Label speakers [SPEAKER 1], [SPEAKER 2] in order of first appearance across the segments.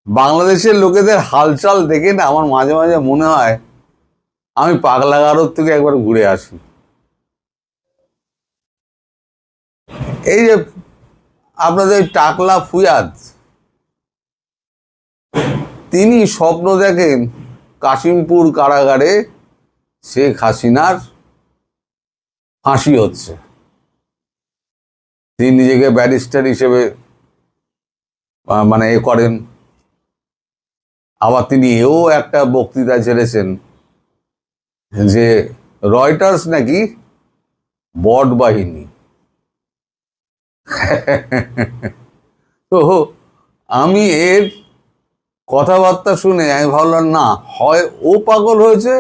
[SPEAKER 1] বাংলাদেশের লোকেদের হালচাল দেখে না আমার মাঝে মাঝে মনে হয় আমি পাগলাগারোর থেকে একবার ঘুরে আসি। এই যে আপনাদের টাকলা ফুয়াদ, তিনি স্বপ্ন দেখেন কাশিমপুর কারাগারে শেখ হাসিনার ফাঁসি হচ্ছে। তিনি নিজেকে ব্যারিস্টার হিসেবে মানে করেন। আবার তিনি এও একটা বক্তৃতা ছেড়েছেন যে রয়টার্স নাকি বট বাহিনী। তো আমি এর কথাবার্তা শুনে আমি ভাবলাম না, হয় ও পাগল হয়েছে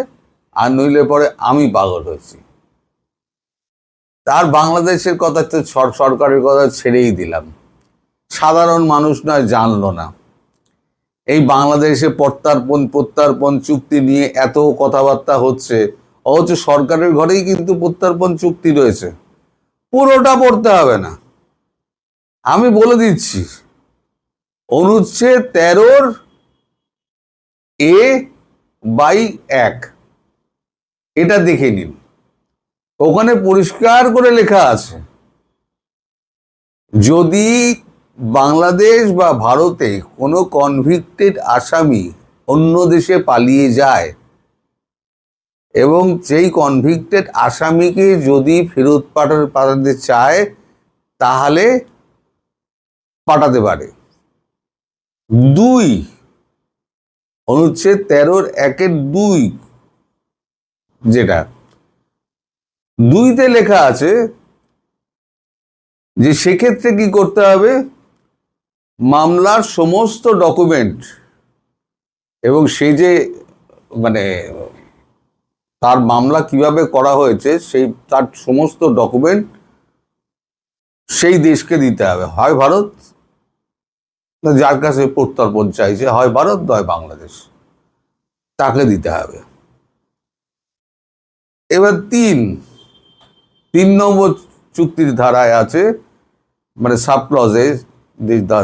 [SPEAKER 1] আর নইলে পরে আমি পাগল হয়েছি। তার বাংলাদেশের কথা তো সরকারের কথা ছেড়েই দিলাম, সাধারণ মানুষ নয় জানলো না। এই বাংলাদেশে প্রত্যার্পণ চুক্তি নিয়ে এত কথাবার্তা হচ্ছে, অথচ সরকারের ঘরেই কিন্তু প্রত্যার্পণ চুক্তি রয়েছে। পুরোটা পড়তে হবে না, আমি বলে দিচ্ছি। অনুচ্ছেদ 13A/1 এটা দেখে নিন, ওখানে পরিষ্কার করে লেখা আছে, যদি বাংলাদেশ বা ভারতে কোনো কনভিক্টেড আসামি অন্য দেশে পালিয়ে যায় এবং সেই কনভিক্টেড আসামিকে যদি ফেরত পাঠাতে চায় তাহলে পাঠাতে পারে। 2 অনুচ্ছেদ 13(1)(2) যেটা 2তে লেখা আছে যে সেক্ষেত্রে কি করতে হবে, মামলার সমস্ত ডকুমেন্ট এবং সে যে মানে তার মামলা কিভাবে করা হয়েছে সেই তার সমস্ত ডকুমেন্ট সেই দেশকে দিতে হবে, হয় ভারত, যার কাছে প্রত্যর্পণ চাইছে, হয় ভারত নয় বাংলাদেশ, তাকে দিতে হবে। এবার 3 নম্বর চুক্তির ধারায় আছে, মানে সাব ক্লজে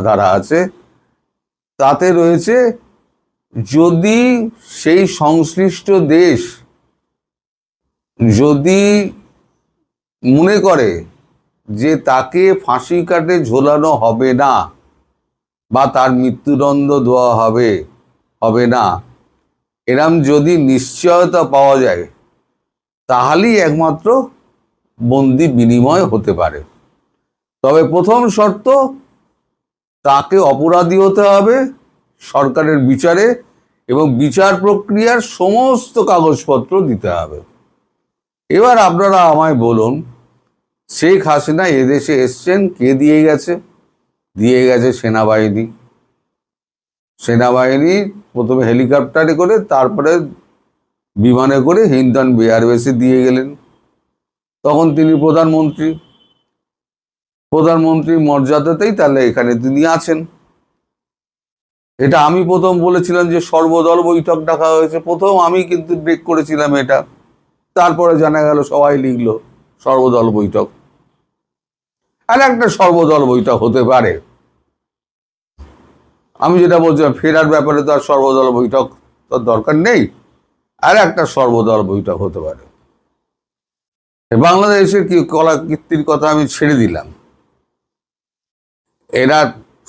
[SPEAKER 1] ধারা আছে, তাতে রয়েছে যদি সেই সংশ্লিষ্ট দেশ যদি মনে করে যে তাকে ফাঁসি কাটে ঝোলানো হবে না বা তার মৃত্যুদণ্ড দেওয়া হবে না, এরম যদি নিশ্চয়তা পাওয়া যায় তাহলেই একমাত্র বন্দি বিনিময় হতে পারে। তবে প্রথম শর্ত, তাকে অপরাধী হতে হবে সরকারের বিচারে এবং বিচার প্রক্রিয়ার সমস্ত কাগজপত্র দিতে হবে। এবার আপনারা আমায় বলুন, শেখ হাসিনা এদেশে এসছেন কে দিয়ে গেছে? দিয়ে গেছে সেনাবাহিনী প্রথমে হেলিকপ্টারে করে, তারপরে বিমানে করে হিন্ডন এয়ারবেসে দিয়ে গেলেন। তখন তিনি প্রধানমন্ত্রী মর্যাদাতেই তাহলে এখানে তিনি আছেন। এটা আমি প্রথম বলেছিলাম যে সর্বদল বৈঠক ডাকা হয়েছে, প্রথম আমি কিন্তু ব্রেক করেছিলাম এটা, তারপরে জানা গেল সবাই লিখলো সর্বদল বৈঠক। আর একটা সর্বদল বৈঠক হতে পারে, আমি যেটা বলছিলাম ফেরার ব্যাপারে তো আর সর্বদল বৈঠক তো দরকার নেই, আর একটা সর্বদল বৈঠক হতে পারে। বাংলাদেশের কি কলাকীর্তির কথা আমি ছেড়ে দিলাম, এরা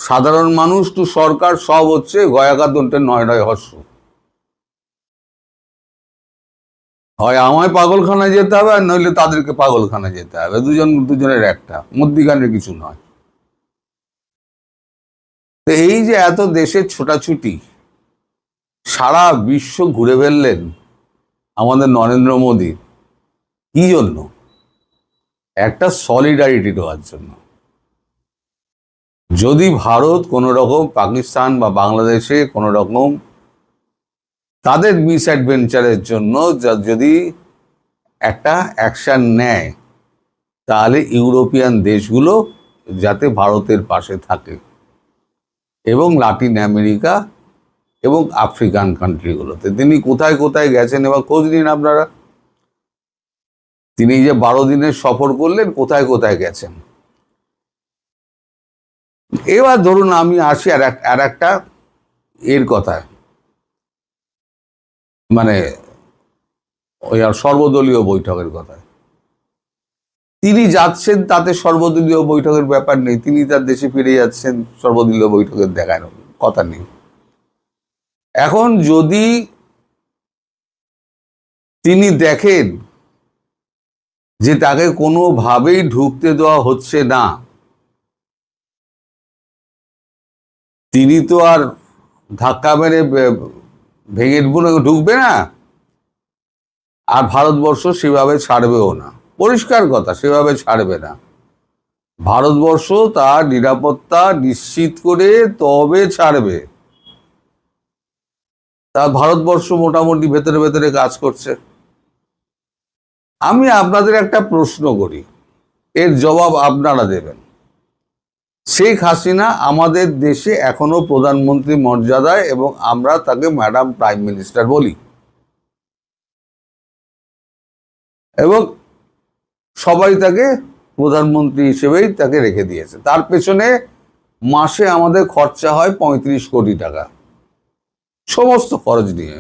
[SPEAKER 1] সাধারণ মানুষ টু সরকার সব হচ্ছে গয়াকাতন্টের 9 হর্ষ। হয় আমায় পাগলখানায় যেতে হবে আর নইলে তাদেরকে পাগলখানায় যেতে হবে, দুজনের একটা, মধ্যিখানের কিছু নয়। তো এই যে এত দেশের ছোটাছুটি, সারা বিশ্ব ঘুরে ফেললেন আমাদের নরেন্দ্র মোদী, কি জন্য? একটা সলিডারিটি দেওয়ার জন্য। যদি ভারত কোনো রকম পাকিস্তান বা বাংলাদেশে কোনো রকম তাদের মিসঅ্যাডভেঞ্চারের জন্য যদি একটা অ্যাকশন নেয়, তাহলে ইউরোপিয়ান দেশগুলো যাতে ভারতের পাশে থাকে এবং লাতিন আমেরিকা এবং আফ্রিকান কান্ট্রিগুলোতে। তিনি কোথায় কোথায় গেছেন এবার খোঁজ নিন আপনারা। তিনি যে 12 দিনের সফর করলেন, কোথায় কোথায় গেছেন। এবার ধরুন আমি আসি আর একটা এর কথায়, মানে ওই আর সর্বদলীয় বৈঠকের কথায় তিনি যাচ্ছেন, তাতে সর্বদলীয় বৈঠকের ব্যাপার নেই, তিনি তার দেশে ফিরে যাচ্ছেন, সর্বদলীয় বৈঠকের দেখানো কথা নেই। এখন যদি তিনি দেখেন যে তাকে কোনোভাবেই ঢুকতে দেওয়া হচ্ছে না, তিনি তো আর ধাক্কা মেরে ভেঙে ঢুকবে না, আর ভারতবর্ষ সেভাবে ছাড়বেও না, পরিষ্কার কথা, সেভাবে ছাড়বে না। ভারতবর্ষ তার নিরাপত্তা নিশ্চিত করে তবে ছাড়বে। তা ভারতবর্ষ মোটামুটি ভেতরে ভেতরে কাজ করছে। আমি আপনাদের একটা প্রশ্ন করি, এর জবাব আপনারা দেবেন। শেখ হাসিনা আমাদের দেশে এখনো প্রধানমন্ত্রী মর্যাদায়, এবং আমরা তাকে ম্যাডাম প্রাইম মিনিস্টার বলি, এবং সবাই তাকে প্রধানমন্ত্রী হিসেবেই তাকে রেখে দিয়েছে। তার পেছনে মাসে আমাদের খরচা হয় 35 কোটি টাকা, সমস্ত খরচ নিয়ে,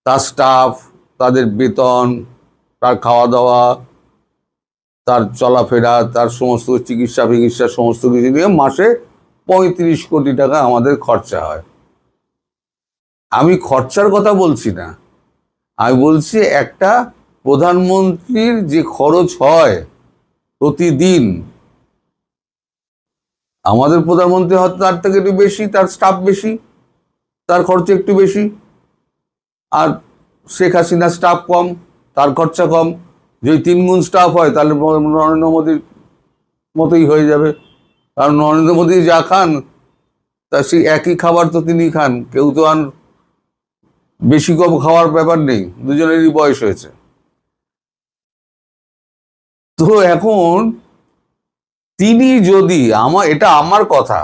[SPEAKER 1] তার স্টাফ, তাদের বেতন, তার খাওয়া দাওয়া, তার চলাফেরা, তার সমস্ত চিকিৎসা ফিকিৎসা সমস্ত কিছু নিয়ে মাসে 35 কোটি টাকা আমাদের খরচা হয়। আমি খরচার কথা বলছি না, আমি বলছি একটা প্রধানমন্ত্রীর যে খরচ হয় প্রতিদিন, আমাদের প্রধানমন্ত্রী হয়তো তার থেকে একটু বেশি, তার স্টাফ বেশি, তার খরচ একটু বেশি, আর শেখ হাসিনা স্টাফ কম, তার খরচা কম। যদি 3 গুণ স্টাফ হয় তাহলে নরেন্দ্র মোদীর মতোই হয়ে যাবে, কারণ নরেন্দ্র মোদী যা খান তা সেই একই খাবার তো তিনি খান, কেউ তো আর বেশি কম খাওয়ার ব্যাপার নেই, দুজনেরই বয়স হয়েছে। তো এখন তিনি যদি, এটা আমার কথা,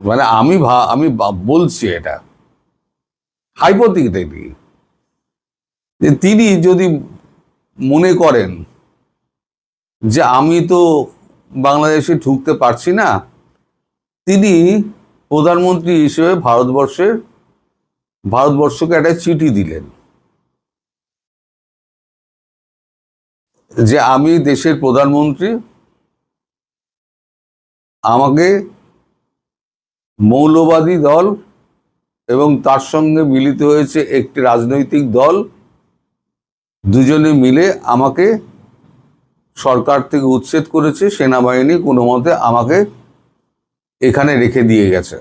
[SPEAKER 1] মানে আমি বলছি এটা হাইপোথেটিক্যালি, যে তিনি যদি মনে করেন যে আমি তো বাংলাদেশে ঢুকতে পারছি না, তিনি প্রধানমন্ত্রী হিসেবে ভারতবর্ষকে একটা চিঠি দিলেন যে আমি দেশের প্রধানমন্ত্রী, আমাকে মৌলবাদী দল এবং তার সঙ্গে মিলিত হয়েছে একটি রাজনৈতিক দল, দুজনে মিলে আমাকে সরকার থেকে উচ্ছেদ করেছে, সেনাবাহিনী কোনো মতে আমাকে এখানে রেখে দিয়ে গেছে।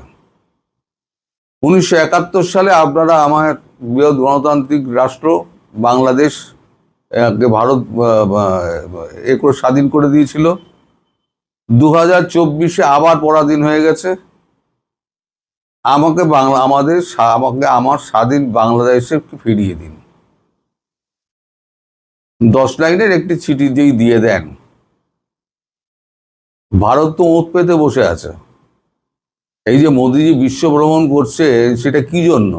[SPEAKER 1] 1971 সালে আপনারা আমার বৃহৎ গণতান্ত্রিক রাষ্ট্র বাংলাদেশ ভারত স্বাধীন করে দিয়েছিল। 2024-এ আবার পরাধীন হয়ে গেছে। আমাকে আমার স্বাধীন বাংলাদেশে ফিরিয়ে দিন। 10 লাইনের একটি চিঠি দিয়ে দেন। ভারত তো ওঁত পেতে বসে আছে। এই যে মোদিজি বিশ্ব ভ্রমণ করছে, সেটা কি জন্য?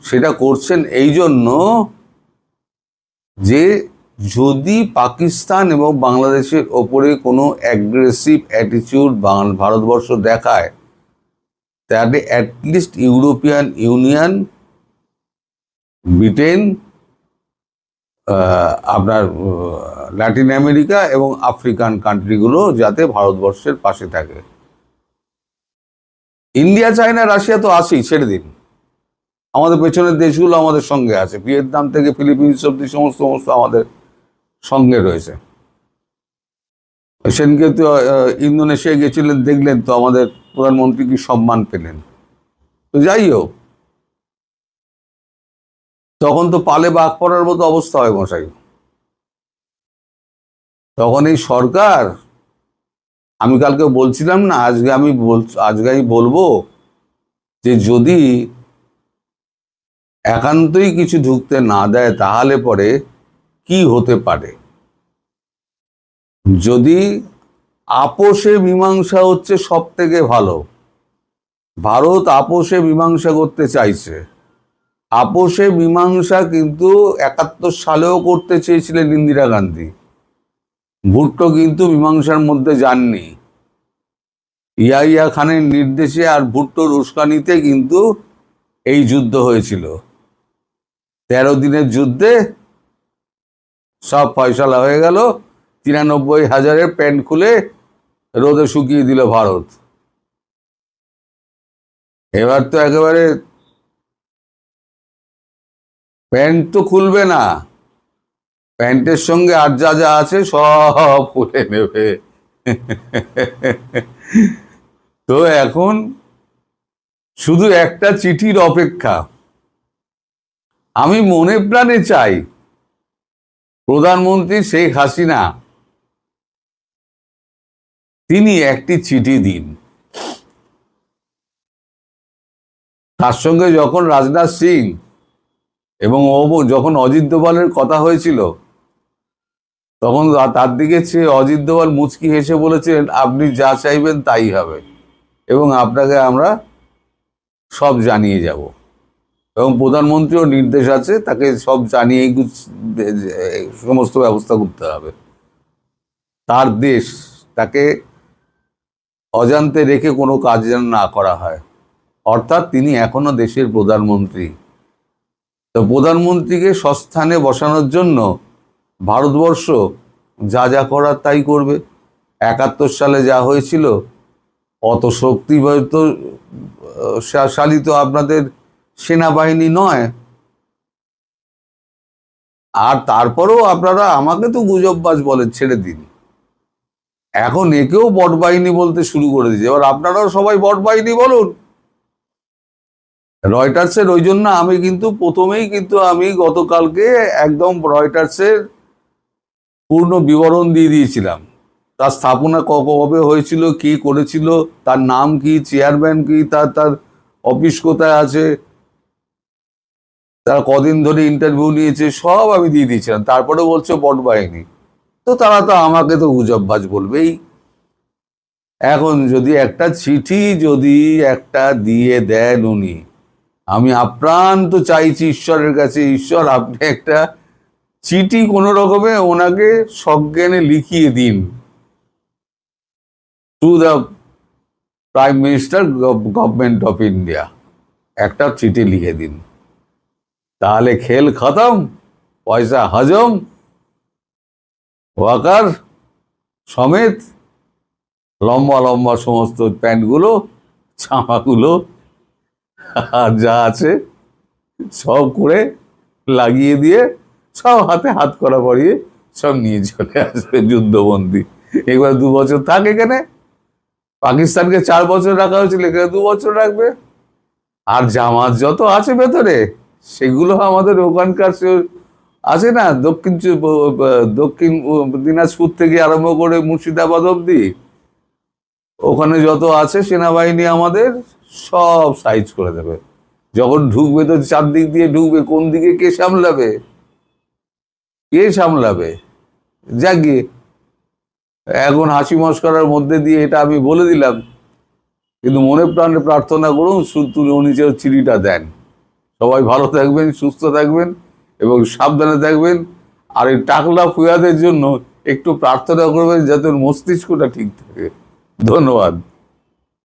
[SPEAKER 1] সেটা করছেন এই জন্য যে যদি পাকিস্তান এবং বাংলাদেশের ওপরে কোনো অ্যাগ্রেসিভ অ্যাটিটিউড ভারতবর্ষ দেখায়, তাহলে অ্যাটলিস্ট ইউরোপিয়ান ইউনিয়ন, ব্রিটেন, আপনার ল্যাটিন আমেরিকা এবং আফ্রিকান কান্ট্রিগুলো যাতে ভারতবর্ষের পাশে থাকে। ইন্ডিয়া, চায়না, রাশিয়া তো আছেই, ছেড়ে দিন, আমাদের পেছনের দেশগুলো আমাদের সঙ্গে আছে, ভিয়েতনাম থেকে ফিলিপিন্স অব্দি সমস্ত আমাদের সঙ্গে রয়েছে। সেদিনকে তো ইন্দোনেশিয়া গেছিলেন, দেখলেন তো আমাদের প্রধানমন্ত্রী কি সম্মান পেলেন। তো যাই হোক, তখন তো পালে বাঘ পড়ার মতো অবস্থা হয় মশাই। তখন এই সরকার, আমি কালকে বলছিলাম না, আজকে আমি বলবো যে যদি একান্তই কিছু ঢুকতে না দেয় তাহলে পরে কি হতে পারে। যদি আপোষে মীমাংসা হচ্ছে সব থেকে ভালো, ভারত আপোষে মীমাংসা করতে চাইছে। আপোষে মীমাংসা কিন্তু 71 সালেও করতে চেয়েছিলেন ইন্দিরা গান্ধী, ভুট্টো কিন্তু মীমাংসার মধ্যে যাননি। ইয়াহিয়া খানের নির্দেশে আর ভুট্টোর উস্কানিতে কিন্তু এই যুদ্ধ হয়েছিল। 13 দিনের যুদ্ধে সব ফয়সালা হয়ে গেল। 93,000 প্যান্ট খুলে রোদে শুকিয়ে দিল ভারত। এবার তো একেবারে প্যান্ট তো খুলবে না, প্যান্টের সঙ্গে আর যা যা আছে সব খুলে নেবে। তো এখন শুধু একটা চিঠির অপেক্ষা। আমি মনে প্রাণে চাই প্রধানমন্ত্রী শেখ হাসিনা তিনি একটি চিঠি দিন। তার সঙ্গে যখন রাজনাথ সিং এবং যখন অজিত দোভালের কথা হয়েছিল, তখন তার দিকে চেয়ে অজিত দোভাল মুচকি হেসে বলেছেন, আপনি যা চাইবেন তাই হবে এবং আপনাকে আমরা সব জানিয়ে যাব। এবং প্রধানমন্ত্রীও নির্দেশ আছে তাকে সব জানিয়ে সমস্ত ব্যবস্থা করতে হবে। তার দেশ, তাকে অজান্তে রেখে কোনো কাজ যেন না করা হয়। অর্থাৎ তিনি এখনো দেশের প্রধানমন্ত্রী। তো প্রধানমন্ত্রীকে সস্থানে বসানোর জন্য ভারতবর্ষ যা যা করার তাই করবে। 71 সালে যা হয়েছিল, অত শক্তিশালী তো আপনাদের সেনাবাহিনী নয়। আর তারপরেও আপনারা আমাকে তো গুজববাজ বলেন, ছেড়ে দিন। এখন একেও বটবাহিনী বলতে শুরু করে দিয়েছে। এবার আপনারাও সবাই বটবাহিনী বলুন। রয়টার্সের ওই জন্য আমি কিন্তু প্রথমেই আমি গতকালকে একদম রয়টার্সের পূর্ণ বিবরণ দিয়ে দিয়েছিলাম। তার স্থাপনা কবে হয়েছিল, কি করেছিল, তার নাম কি, চেয়ারম্যান কি, তার অফিস কোথায় আছে, তারা কদিন ধরে ইন্টারভিউ নিয়েছে, সব আমি দিয়ে দিয়েছিলাম। তারপরে বলছে বটবাহিনী। তো তারা তো আমাকে তো গুজববাজ বলবেই। এখন যদি একটা চিঠি একটা দিয়ে দেন উনি, আমি আপ্রাণ তো চাইছি ঈশ্বরের কাছে, ঈশ্বর আপনি একটা চিঠি কোনো রকমে ওনাকে সজ্ঞানে লিখিয়ে দিন, to the prime minister government of India, একটা চিঠি লিখে দিন। তাহলে খেল খতম, পয়সা হজম, ওয়াকার সমেত লম্বা লম্বা সমস্ত প্যান্টগুলো, জামাগুলো আর যা আছে সব করে লাগিয়ে দিয়ে সব হাতে হাত করা পরিয়ে সব নিয়ে চলে আসবে যুদ্ধবন্দী। এবার 2 বছর থাক এখানে। পাকিস্তানকে 4 বছর রাখা হয়েছিল, এখানে 2 বছর রাখবে। আর জামাত যত আছে ভেতরে সেগুলো আমাদের ওখানকার আছে না, দক্ষিণ দিনাজপুর থেকে আরম্ভ করে মুর্শিদাবাদ অব্দি, ওখানে যত আছে সেনাবাহিনী আমাদের সব সাইজ করে দেবে। যখন ঢুকবে তো চারদিক দিয়ে ঢুকবে, কোন দিকে কে সামলাবে, জাগিয়ে এখন হাসি মস্করার মধ্যে দিয়ে এটা আমি বলে দিলাম, কিন্তু মনে প্রাণে প্রার্থনা করুন উনি যে চিঠিটা দেন। সবাই ভালো থাকবেন, সুস্থ থাকবেন এবং সাবধানে থাকবেন। আর এই টাকলা ফুয়াদের জন্য একটু প্রার্থনা করবেন যাতে মস্তিষ্কটা ঠিক থাকে। ধন্যবাদ।